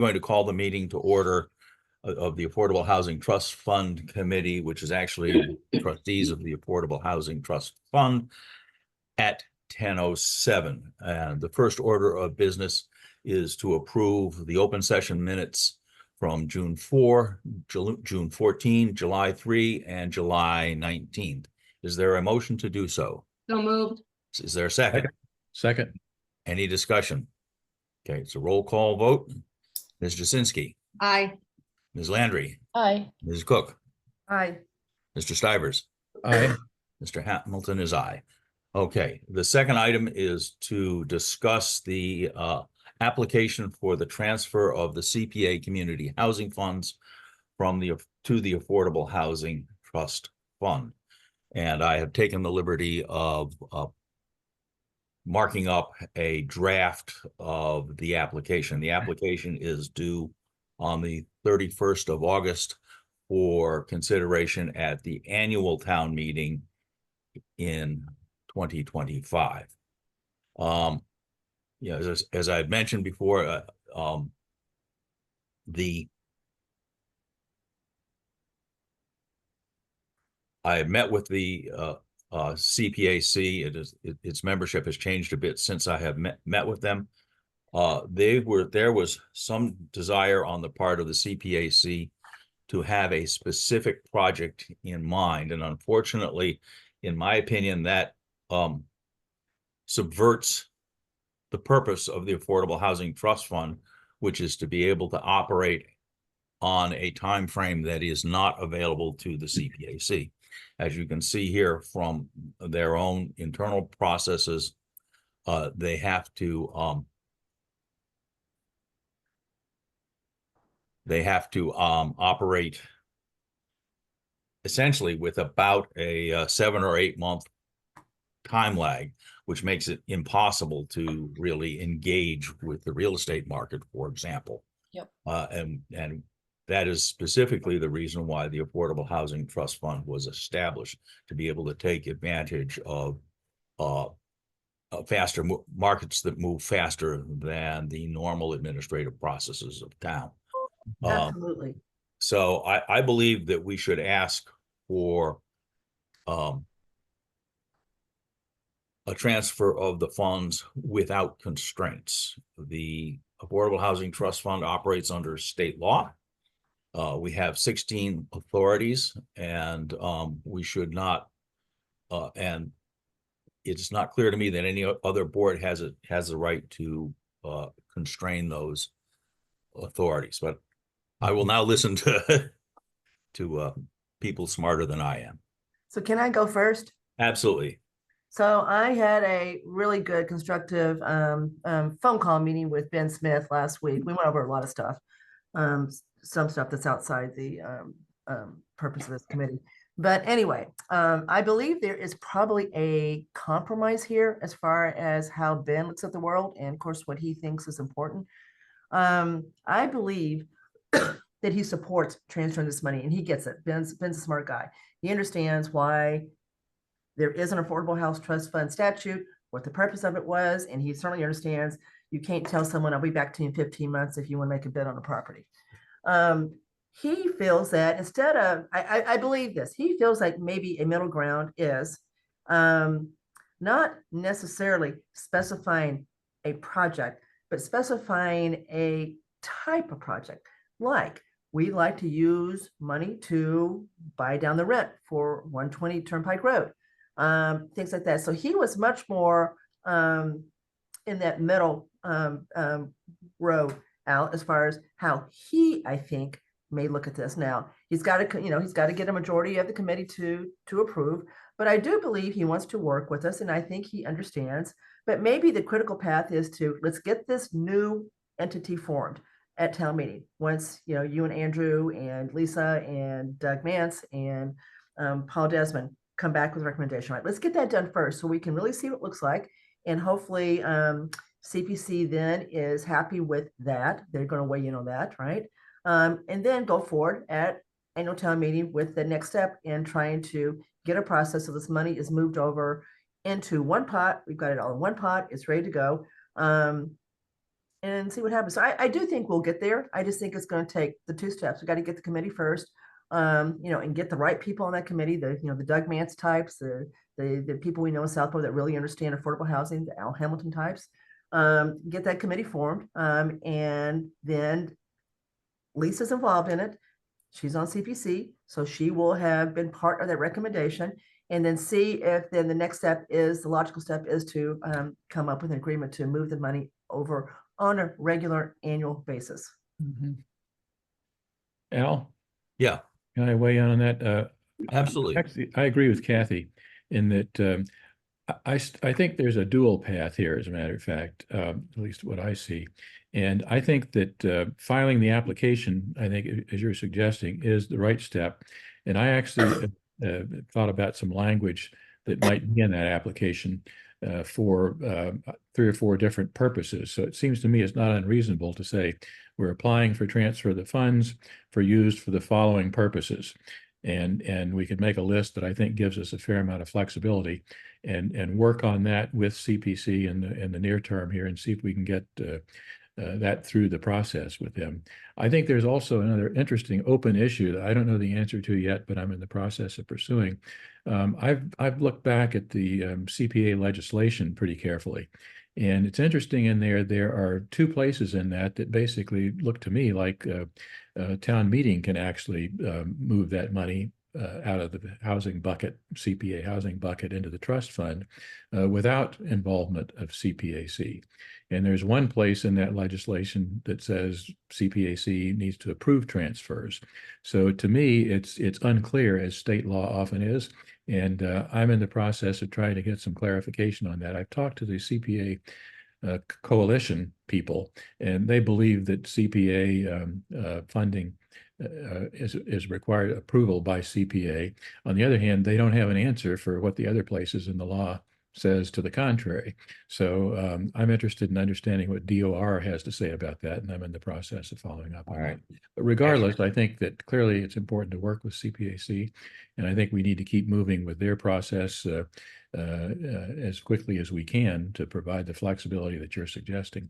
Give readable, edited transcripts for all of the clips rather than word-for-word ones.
Going to call the meeting to order of the Affordable Housing Trust Fund Committee, which is actually trustees of the Affordable Housing Trust Fund at 10:07. And the first order of business is to approve the open session minutes from June 4, June 14, July 3, and July 19th. Is there a motion to do so? So moved. Is there a second? Second. Any discussion? Okay, it's a roll call vote. Ms. Jasinski, Aye. Ms. Landry, Aye. Ms. Cook, Aye. Mr. Stivers, Aye. Mr. Hamilton is aye. Okay, the second item is to discuss the application for the transfer of the CPA Community Housing Funds from to the Affordable Housing Trust Fund. And I have taken the liberty of marking up a draft of the application. The application is due on the 31st of August for consideration at the annual town meeting in 2025. As I mentioned before, I met with the CPAC. Its membership has changed a bit since I have met with them. There was some desire on the part of the CPAC to have a specific project in mind, and unfortunately, in my opinion, that subverts the purpose of the Affordable Housing Trust Fund, which is to be able to operate on a time frame that is not available to the CPAC. As you can see here from their own internal processes, they have to operate essentially with about a 7 or 8 month time lag, which makes it impossible to really engage with the real estate market, for example. Yep. And that is specifically the reason why the Affordable Housing Trust Fund was established, to be able to take advantage of faster markets that move faster than the normal administrative processes of town. Absolutely. So I believe that we should ask for a transfer of the funds without constraints. The Affordable Housing Trust Fund operates under state law. We have 16 authorities, and we should not, and it's not clear to me that any other board has the right to constrain those authorities. But I will now listen to people smarter than I am. So can I go first? Absolutely. So I had a really good constructive phone call meeting with Ben Smith last week. We went over a lot of stuff, some stuff that's outside the purpose of this committee. But anyway, I believe there is probably a compromise here as far as how Ben looks at the world and, of course, what he thinks is important. I believe that he supports transferring this money, and he gets it. Ben's a smart guy. He understands why there is an Affordable House Trust Fund statute, what the purpose of it was, and he certainly understands you can't tell someone, I'll be back to you in 15 months if you want to make a bid on a property. He feels that instead of, I believe this, he feels like maybe a middle ground is not necessarily specifying a project, but specifying a type of project. Like, we like to use money to buy down the rent for 120 Turnpike Road, things like that. So he was much more in that middle row out as far as how he, I think, may look at this. Now, he's got to get a majority of the committee to approve, but I do believe he wants to work with us, and I think he understands. But maybe the critical path is to, let's get this new entity formed at town meeting. Once, you and Andrew and Lisa and Doug Mance and Paul Desmond come back with a recommendation, right? Let's get that done first so we can really see what it looks like. And hopefully CPC then is happy with that. They're going to weigh in on that, right? And then go forward at annual town meeting with the next step in trying to get a process so this money is moved over into one pot. We've got it all in one pot. It's ready to go. and see what happens. So I do think we'll get there. I just think it's going to take the 2 steps. We got to get the committee first, and get the right people on that committee, the Doug Mance types, the people we know in Southport that really understand affordable housing, the Al Hamilton types, get that committee formed. And then Lisa's involved in it. She's on CPC, so she will have been part of that recommendation, and then see if then the next step is, the logical step is to come up with an agreement to move the money over on a regular annual basis. Al, Yeah, can I weigh in on that? absolutely. Actually, I agree with Kathy in that I think there's a dual path here, as a matter of fact, at least what I see. And I think that filing the application, I think, as you're suggesting, is the right step. And I actually thought about some language that might be in that application for 3 or 4 different purposes. So it seems to me it's not unreasonable to say we're applying for transfer of the funds for used for the following purposes. And we could make a list that I think gives us a fair amount of flexibility and work on that with CPC in the near term here and see if we can get that through the process with them. I think there's also another interesting open issue that I don't know the answer to yet, but I'm in the process of pursuing. I've looked back at the CPA legislation pretty carefully, and it's interesting in there. There are 2 places in that basically look to me like a town meeting can actually move that money out of the housing bucket, CPA housing bucket, into the trust fund without involvement of CPAC. And there's one place in that legislation that says CPAC needs to approve transfers. So to me, it's unclear, as state law often is. And I'm in the process of trying to get some clarification on that. I've talked to the CPA coalition people, and they believe that CPA funding is required approval by CPA. On the other hand, they don't have an answer for what the other places in the law says to the contrary. So I'm interested in understanding what DOR has to say about that, and I'm in the process of following up on All right. that. But regardless, I think that clearly it's important to work with CPAC, and I think we need to keep moving with their process as quickly as we can to provide the flexibility that you're suggesting.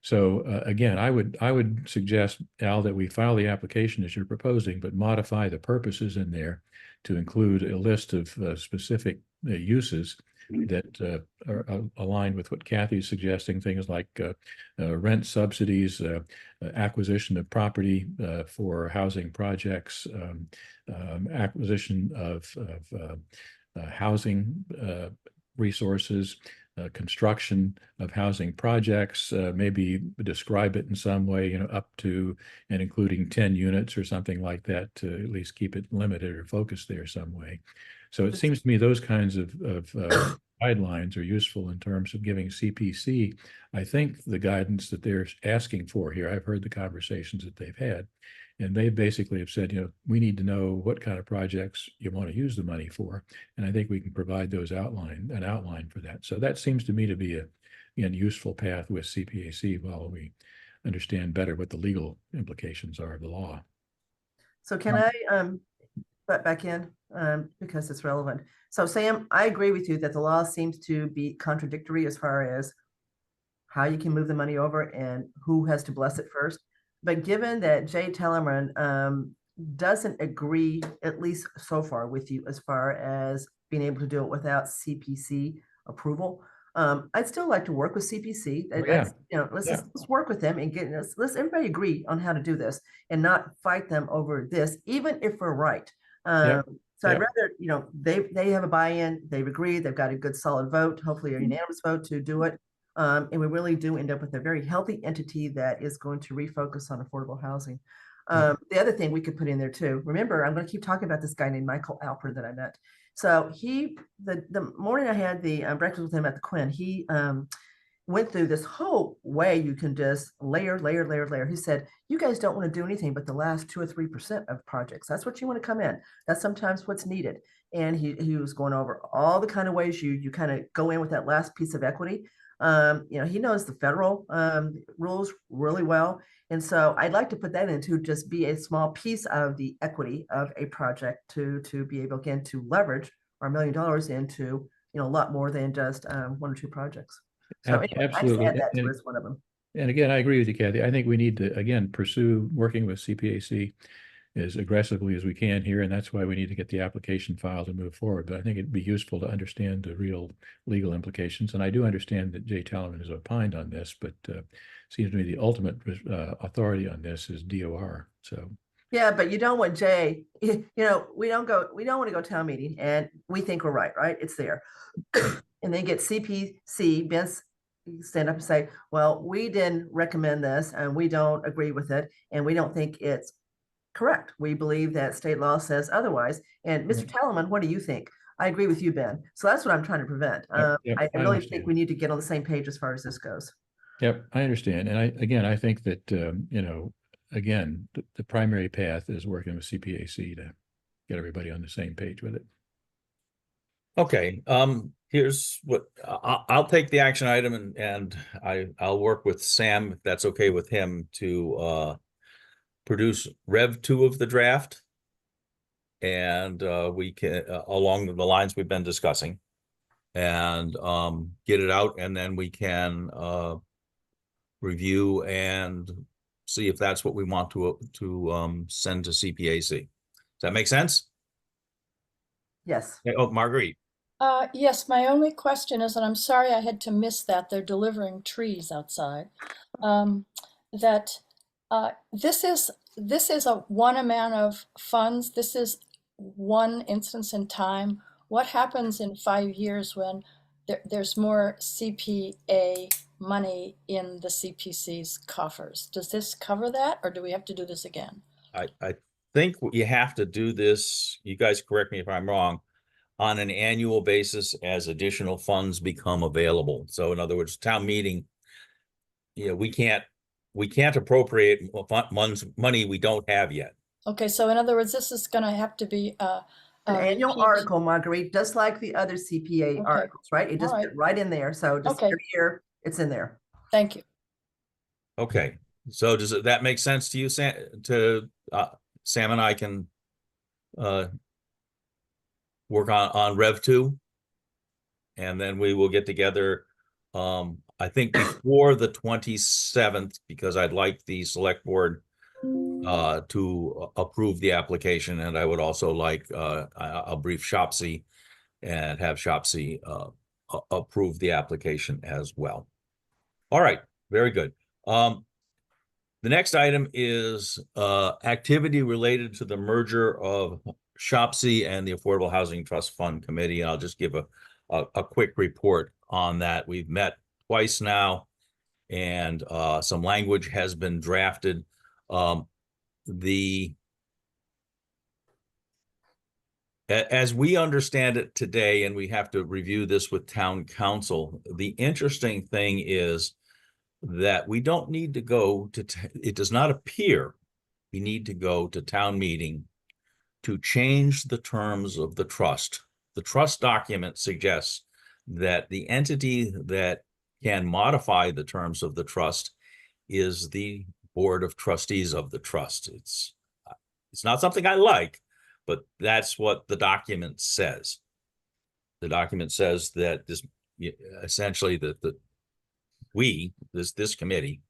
So again, I would suggest, Al, that we file the application as you're proposing, but modify the purposes in there to include a list of specific uses that are aligned with what Kathy's suggesting, things like rent subsidies, acquisition of property for housing projects, acquisition of housing resources, construction of housing projects, maybe describe it in some way, up to and including 10 units or something like that, to at least keep it limited or focused there some way. So it seems to me those kinds of guidelines are useful in terms of giving CPC, I think, the guidance that they're asking for here. I've heard the conversations that they've had, and they basically have said, we need to know what kind of projects you want to use the money for. And I think we can provide those an outline for that. So that seems to me to be a useful path with CPAC while we understand better what the legal implications are of the law. So can I butt back in because it's relevant? So Sam, I agree with you that the law seems to be contradictory as far as how you can move the money over and who has to bless it first. But given that Jay Tellerman doesn't agree, at least so far, with you as far as being able to do it without CPC approval, I'd still like to work with CPC. Let's work with them and let's everybody agree on how to do this and not fight them over this, even if we're right. So I'd rather, they have a buy-in, they've agreed, they've got a good solid vote, hopefully a unanimous vote to do it. And we really do end up with a very healthy entity that is going to refocus on affordable housing. The other thing we could put in there too, remember, I'm going to keep talking about this guy named Michael Alper that I met. So the morning I had the breakfast with him at the Quinn, he went through this whole way you can just layer. He said, you guys don't want to do anything but the last 2 or 3% of projects. That's what you want to come in. That's sometimes what's needed. And he was going over all the kind of ways you kind of go in with that last piece of equity. He knows the federal rules really well. And so I'd like to put that in to just be a small piece of the equity of a project to be able, again, to leverage our $1 million into, a lot more than just 1 or 2 projects. So anyway, Absolutely. I just add that to as one of them. And again, I agree with you, Kathy. I think we need to, again, pursue working with CPAC as aggressively as we can here, and that's why we need to get the application filed and move forward. But I think it'd be useful to understand the real legal implications. And I do understand that Jay Talman is opined on this, but seems to me the ultimate authority on this is DOR. So Yeah, but you don't want Jay, you know, we don't want to go town meeting and we think we're right? It's there. And then get CPC, Ben's stand up and say, well, we didn't recommend this and we don't agree with it. And we don't think it's correct. We believe that state law says otherwise. And Mr. Talaman, what do you think? I agree with you, Ben. So that's what I'm trying to prevent. Yep, I I really understand. think we need to get on the same page as far as this goes. Yep, I understand. And I think that, you know, again, the primary path is working with CPAC to get everybody on the same page with it. Okay, here's what, I'll take the action item and I'll work with Sam, if that's okay with him, to produce Rev 2 of the draft. And we can, along the lines we've been discussing, and get it out, and then we can review and see if that's what we want to send to CPAC. Does that make sense? Yes. Oh, Marguerite. Yes, my only question is, and I'm sorry I had to miss that, they're delivering trees outside, that this is a one amount of funds. This is one instance in time. What happens in 5 years when there's more CPA money in the CPC's coffers? Does this cover that, or do we have to do this again? I think you have to do this, you guys correct me if I'm wrong, on an annual basis as additional funds become available. So in other words, town meeting, you know, we can't appropriate money we don't have yet. Okay, so in other words, this is going to have to be An annual repeat- article, Marguerite, just like the other CPA Okay. articles, right? It just All fit right in there. So just Okay. every year it's in there. Thank you. Okay, so does that make sense to you, Sam? Sam and I can work on Rev 2, and then we will get together. I think before the 27th, because I'd like the select board to approve the application, and I would also like I'll brief Shopsy and have Shopsy approve the application as well. All right, very good. The next item is activity related to the merger of Shopsy and the Affordable Housing Trust Fund Committee. I'll just give a quick report on that. We've met twice now, and some language has been drafted. As we understand it today, and we have to review this with town council, the interesting thing is that we don't need to go to, it does not appear we need to go to town meeting to change the terms of the trust. The trust document suggests that the entity that can modify the terms of the trust is the board of trustees of the trust. It's not something I like, but that's what the document says. The document says that this essentially this committee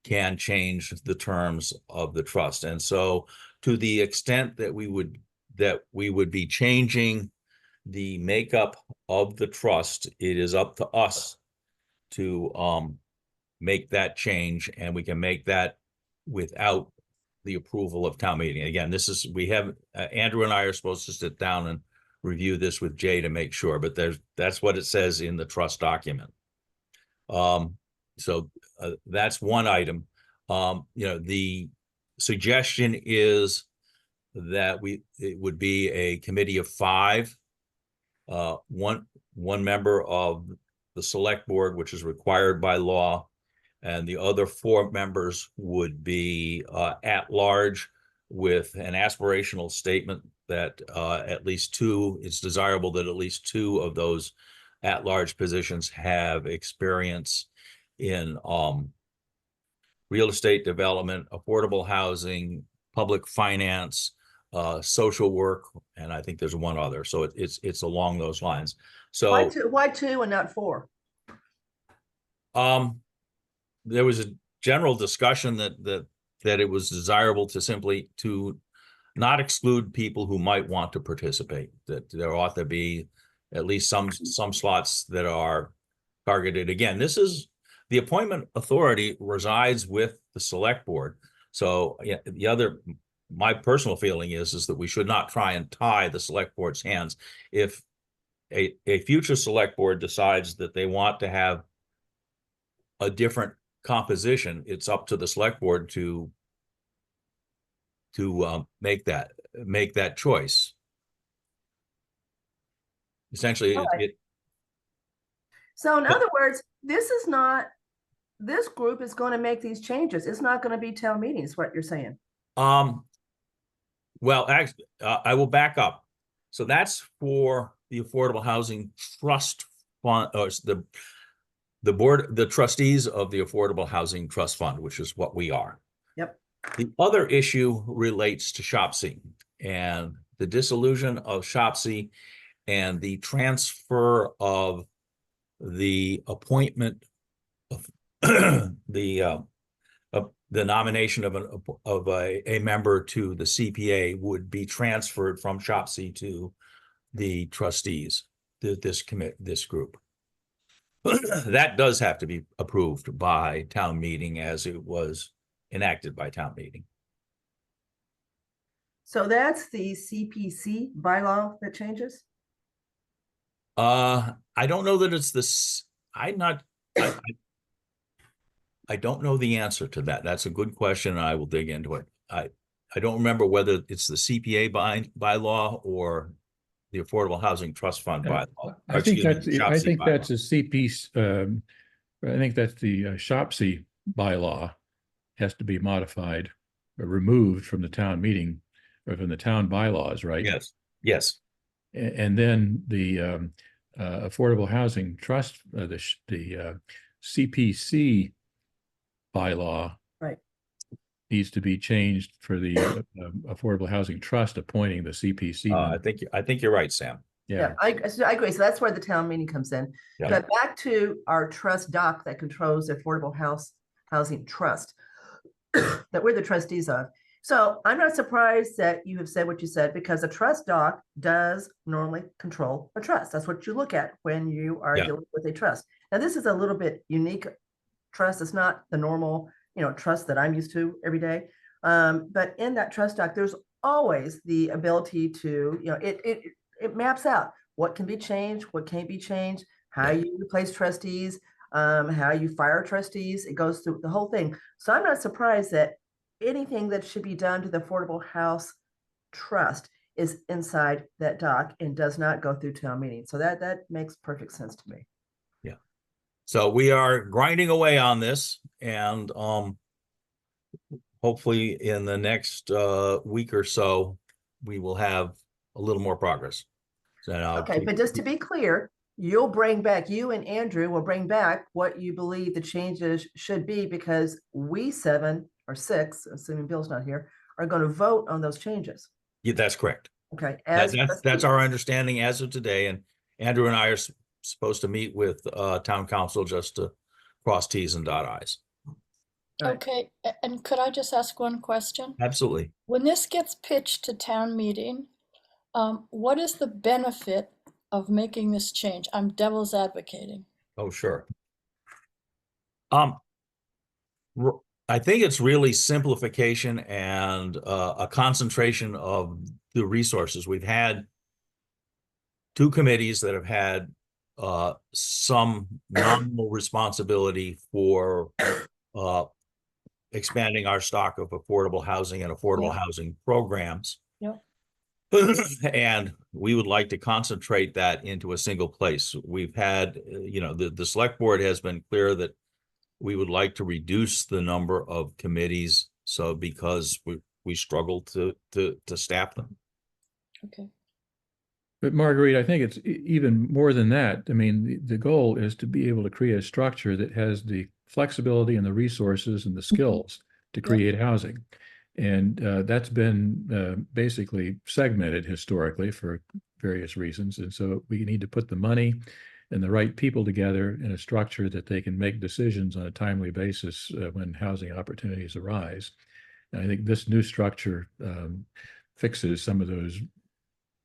can change the terms of the trust. And so to the extent that we would be changing the makeup of the trust, it is up to us to make that change, and we can make that without the approval of town meeting. Again, Andrew and I are supposed to sit down and review this with Jay to make sure, but that's what it says in the trust document. So that's one item. The suggestion is that it would be a committee of 5, one member of the select board, which is required by law, and the other 4 members would be at large, with an aspirational statement that it's desirable that at least 2 of those at-large positions have experience in real estate development, affordable housing, public finance, social work, and I think there's one other. So it's along those lines. So Why 2 and not 4? there was a general discussion that it was desirable to simply to not exclude people who might want to participate, that there ought to be at least some slots that are targeted. Again, this is, the appointment authority resides with the select board. So yeah, my personal feeling is that we should not try and tie the select board's hands. If a future select board decides that they want to have a different composition, it's up to the select board to make that choice. Essentially, All right. So in other words, this group is going to make these changes. It's not going to be town meetings, what you're saying. Well, actually, I will back up. So that's for the Affordable Housing Trust Fund, or the board, the trustees of the Affordable Housing Trust Fund, which is what we are. Yep. The other issue relates to SHOPC and the dissolution of SHOPC and the transfer of the appointment of the nomination of a member to the CPA would be transferred from SHOPC to the trustees, this group. That does have to be approved by town meeting as it was enacted by town meeting. So that's the CPC bylaw that changes? I don't know that it's this, I don't know the answer to that. That's a good question, and I will dig into it. I don't remember whether it's the CPA bylaw or the Affordable Housing Trust Fund bylaw. I think that's a I think that's the SHOPC bylaw has to be modified or removed from the town meeting or from the town bylaws, right? Yes. And then the Affordable Housing Trust, the CPC bylaw, right, needs to be changed for the Affordable Housing Trust appointing the CPC. I think you're right, Sam. Yeah, I agree. So that's where the town meeting comes in. Yeah. But back to our trust doc that controls the Affordable Housing Trust that we're the trustees of. So I'm not surprised that you have said what you said, because a trust doc does normally control a trust. That's what you look at when you are dealing with a trust. Now, this is a little bit unique trust. It's not the normal, trust that I'm used to every day. But in that trust doc, there's always the ability to, it maps out what can be changed, what can't be changed, how you replace trustees, how you fire trustees. It goes through the whole thing. So I'm not surprised that anything that should be done to the Affordable House Trust is inside that doc and does not go through town meeting. So that makes perfect sense to me. Yeah. So we are grinding away on this, and hopefully in the next week or so, we will have a little more progress. So okay, but just to be clear, you and Andrew will bring back what you believe the changes should be, because we 7 or 6, assuming Bill's not here, are going to vote on those changes. Yeah, that's correct. Okay. That's our understanding as of today. And Andrew and I are supposed to meet with town council just to cross T's and dot I's. Right. Okay, and could I just ask one question? Absolutely. When this gets pitched to town meeting, what is the benefit of making this change? I'm devil's advocating. Oh, sure. I think it's really simplification and a concentration of the resources. We've had 2 committees that have had some nominal responsibility for expanding our stock of affordable housing and affordable housing programs. Yeah. And we would like to concentrate that into a single place. We've had, the select board has been clear that we would like to reduce the number of committees, so because we struggle to staff them. Okay. But Marguerite, I think it's even more than that. I mean, the goal is to be able to create a structure that has the flexibility and the resources and the skills to create housing. And that's been basically segmented historically for various reasons. And so we need to put the money and the right people together in a structure that they can make decisions on a timely basis when housing opportunities arise. And I think this new structure fixes some of those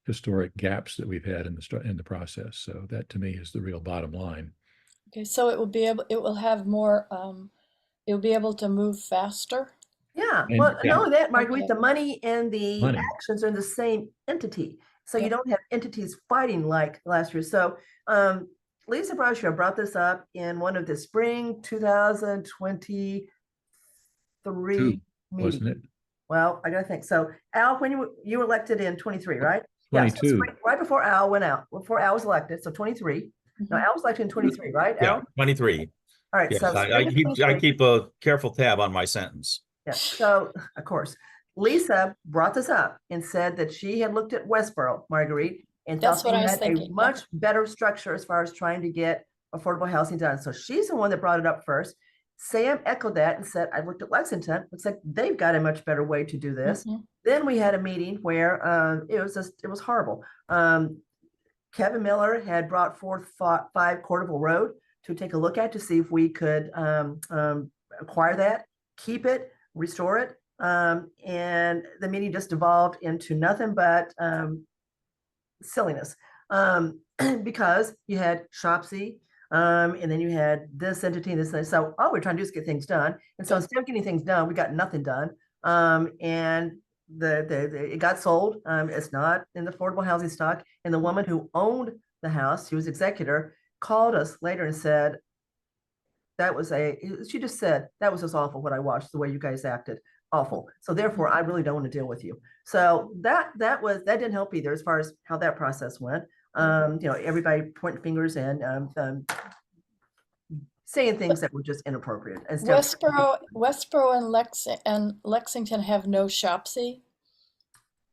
historic gaps that we've had in the process. So that to me is the real bottom line. Okay, so it will have more, it'll be able to move faster? Yeah, And- well, yeah. not only that, Marguerite, Okay. the money and the Money. actions are in the same entity. So you Yeah. don't have entities fighting like last year. So Lisa Brascio brought this up in one of the spring 2023 Two, wasn't meetings. it? Well, I gotta think. So Al, when you were elected in 23, right? Yeah, so 22. right before Al went out, before Al was elected, so 23. No, Mhm. Al was elected in 23, right, Yeah, Al? 23. All right, Yes, so I spring of keep 23. a careful tab on my sentence. Yeah, so of course, Lisa brought this up and said that she had looked at Westboro, Marguerite, and That's thought what they I was had a thinking, yeah. much better structure as far as trying to get affordable housing done. So she's the one that brought it up first. Sam echoed that and said, I looked at Lexington. Looks like they've got a much better way to do this. Mhm. Then we had a meeting where it was horrible. Kevin Miller had brought forth 5 Courteville Road to take a look at to see if we could acquire that, keep it, restore it. And the meeting just devolved into nothing but silliness because you had Shopsy and then you had this entity and this thing. So all we're trying to do is get things done. And so instead of getting things done, we got nothing done. And it got sold. It's not in the affordable housing stock. And the woman who owned the house, she was executor, called us later and said, she just said, that was just awful what I watched, the way you guys acted, awful. So therefore, I really don't want to deal with you. So that didn't help either as far as how that process went. Everybody pointing fingers and saying things that were just inappropriate. Westboro and Lexington have no Shopsy?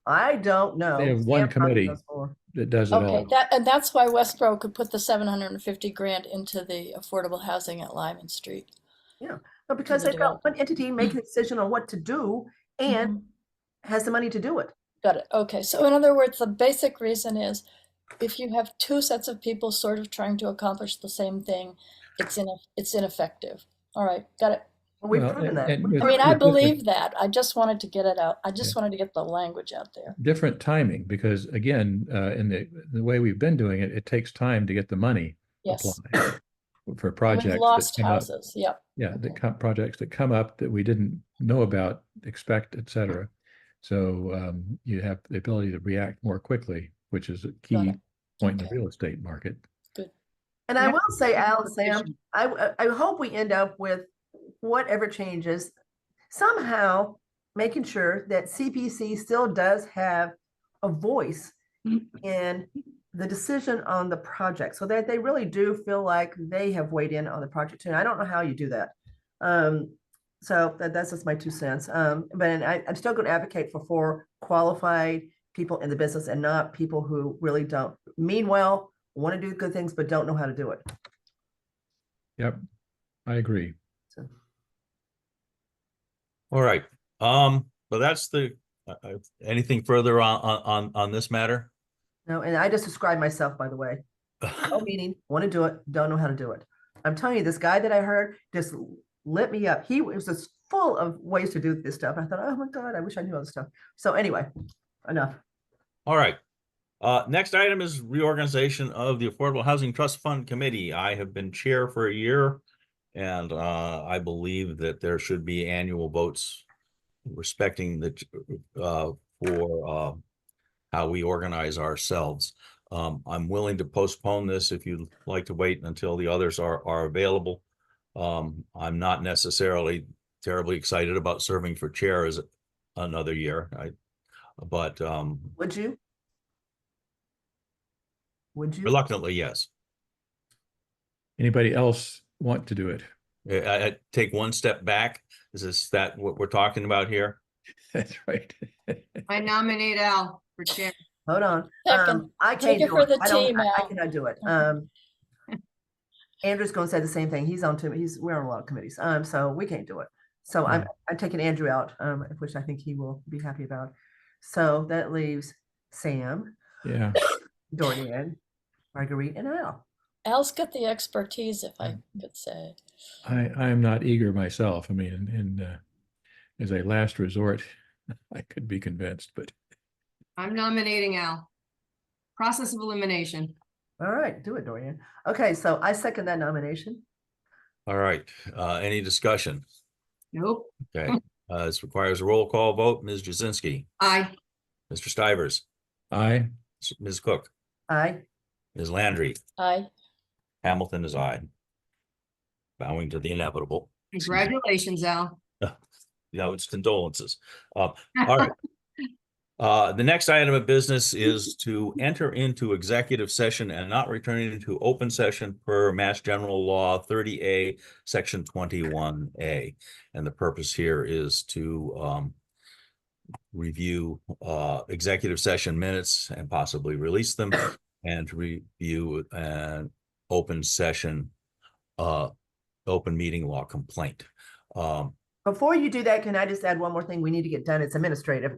I don't know. They have one Sam probably committee. knows more. That does it all. Okay, and that's why Westboro could put the 750 grand into the affordable housing at Lyman Street. No, because the they've got one entity making a decision on what to do and Mhm. has the money to do it. Got it. Okay, so in other words, the basic reason is if you have two sets of people sort of trying to accomplish the same thing, it's ineffective. All right, got it. Well, we've Well, proven that. and We've with- I mean, proven I it. believe that. I just wanted to get it out. I just wanted to get the language out there. Different timing, because again, in the way we've been doing it, it takes time to get the money Yes. applied for And projects we've that lost come up. houses. Yep. Yeah, projects that come up that we didn't know about, expect, et cetera. So you have the ability to react more quickly, which is a key it. point in the Okay. real estate market. And I will say, Al and Sam, I hope we end up with whatever changes, somehow making sure that CPC still does have a voice in the decision on the project, so that they really do feel like they have weighed in on the project too. And I don't know how you do that. So that's just my 2 cents. But I'm still going to advocate for qualified people in the business and not people who really don't mean well, want to do good things, but don't know how to do it. Yep, I agree. So, All right. But that's anything further on this matter? no, and I just described myself, by the way. No meeting, want to do it, don't know how to do it. I'm telling you, this guy that I heard just lit me up. He was just full of ways to do this stuff. I thought, oh my God, I wish I knew all this stuff. So anyway, enough. All right. Next item is reorganization of the Affordable Housing Trust Fund Committee. I have been chair for a year, and I believe that there should be annual votes respecting for how we organize ourselves. I'm willing to postpone this if you'd like to wait until the others are available. I'm not necessarily terribly excited about serving for chair as another year. But Would you? Would you? reluctantly, yes. Anybody else want to do it? I take one step back. Is that what we're talking about here? That's right. I nominate Al for chair. Hold on. Second. I Take can't it do for it. the I don't, team, I Al. cannot do it. Mhm. Andrew's going to say the same thing. He's on we're on a lot of committees. So we can't do it. So Yeah. I'm taking Andrew out, which I think he will be happy about. So that leaves Sam, Yeah, Dorian, Marguerite, and Al. Al's got the expertise, if I could say. I am not eager myself. I mean, as a last resort, I could be convinced, but I'm nominating Al. Process of elimination. All right, do it, Dorian. Okay, so I second that nomination. All right, any discussion? Nope. Okay, this requires a roll call vote. Ms. Jazinski, Aye. Mr. Stivers, I, Ms. Cook, Aye. Ms. Landry, Aye. Hamilton is aye. Bowing to the inevitable. Congratulations, Al. Yeah, it's condolences. All right. The next item of business is to enter into executive session and not returning into open session per Mass General Law 30A, Section 21A. And the purpose here is to review executive session minutes and possibly release them, and to review an open session, open meeting law complaint. Before you do that, can I just add one more thing we need to get done? It's administrative.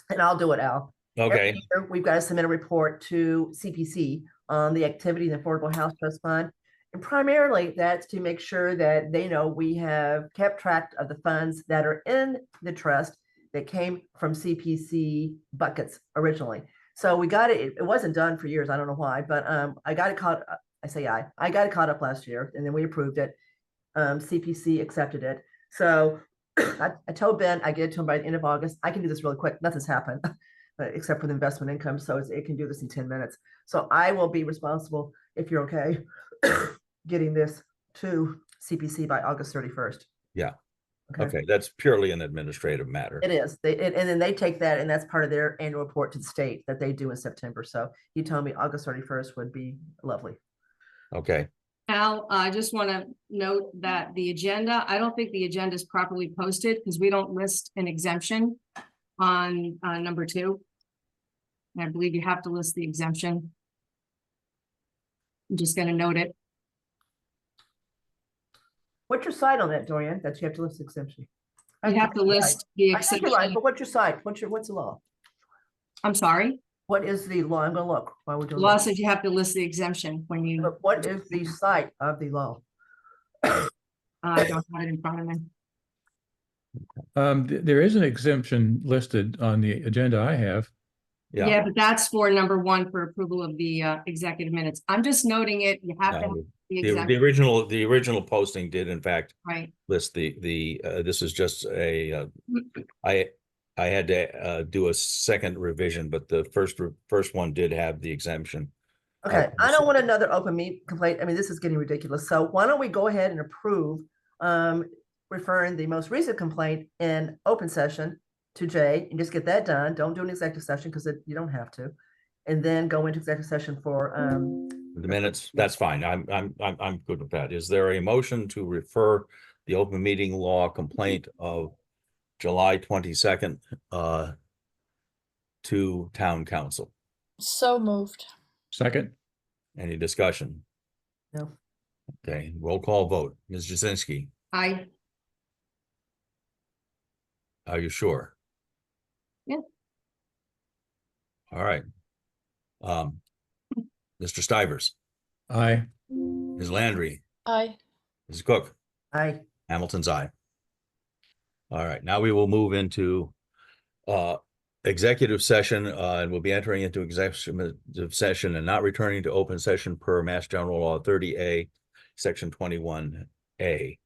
And I'll do it, Al. Okay, Every year, we've got to submit a report to CPC on the activity in the Affordable House Trust Fund. And primarily that's to make sure that they know we have kept track of the funds that are in the trust that came from CPC buckets originally. So we got it, it wasn't done for years, I don't know why, but I got it caught, I got it caught up last year, and then we approved it. CPC accepted it. So I told Ben I get it to him by the end of August. I can do this really quick. Nothing's happened except for the investment income. So it can do this in 10 minutes. So I will be responsible, if you're okay, getting this to CPC by August 31st. Yeah. Okay, that's purely an administrative matter. It is. And then they take that, and that's part of their annual report to the state that they do in September. So he told me August 31st would be lovely. Okay, Al, I just want to note that the agenda, I don't think the agenda is properly posted because we don't list an exemption on number 2. And I believe you have to list the exemption. I'm just going to note it. What's your side on that, Dorian, that you have to list exemption? You have to list the I think you're right, exception. but what's your side? What's the law? I'm sorry. What is the law? I'm gonna look while we're The doing law this. says you have to list the exemption when you, But what is the site of the law? I don't have it in front of me. there is an exemption listed on the agenda I have. yeah. Yeah, but that's for number 1 for approval of the executive minutes. I'm just noting it. You have to have the The exemption, the original posting did in fact right? list this is just a, I had to do a second revision, but the first one did have the exemption. Okay, I don't want another open meet complaint. I mean, this is getting ridiculous. So why don't we go ahead and approve referring the most recent complaint in open session to Jay and just get that done. Don't do an executive session because you don't have to. And then go into executive session for The minutes, that's fine. I'm good with that. Is there a motion to refer the open meeting law complaint of July 22nd to town council? So moved. Second, Any discussion? No. Okay, roll call vote. Ms. Jasinski, I, are you sure? Yeah. All right. Mr. Stivers, I, Ms. Landry, Aye. Ms. Cook, I Hamilton's aye. All right, now we will move into executive session, and we'll be entering into executive session and not returning to open session per Mass General Law 30A, Section 21A.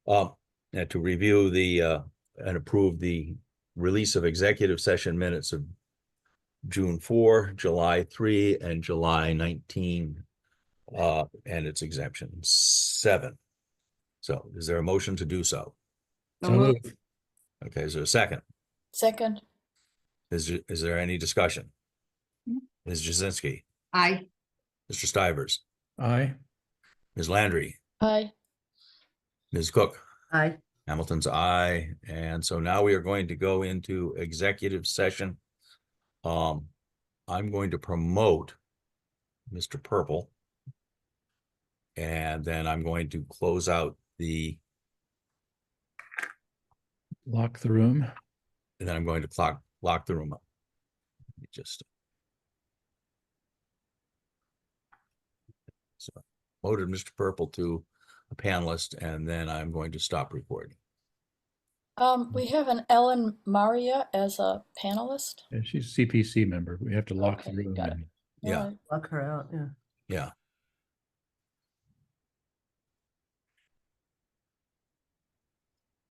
And to review and approve the release of executive session minutes of June 4, July 3, and July 19, and its exemption 7. So is there a motion to do so? so moved. Okay, is there a second? Second. Is there any discussion? Ms. Jasinski, I, Mr. Stivers, I, Ms. Landry, Aye. Ms. Cook, I Hamilton's aye. And so now we are going to go into executive session. I'm going to promote Mr. Purple. And then I'm going to close out lock the room. and then I'm going to lock the room up. Let me just. So. promoted Mr. Purple to a panelist, and then I'm going to stop recording. We have an Ellen Maria as a panelist. And she's a CPC member. We have to lock the Okay, room. got it. and- Yeah. Alright. Lock her out, yeah. Yeah.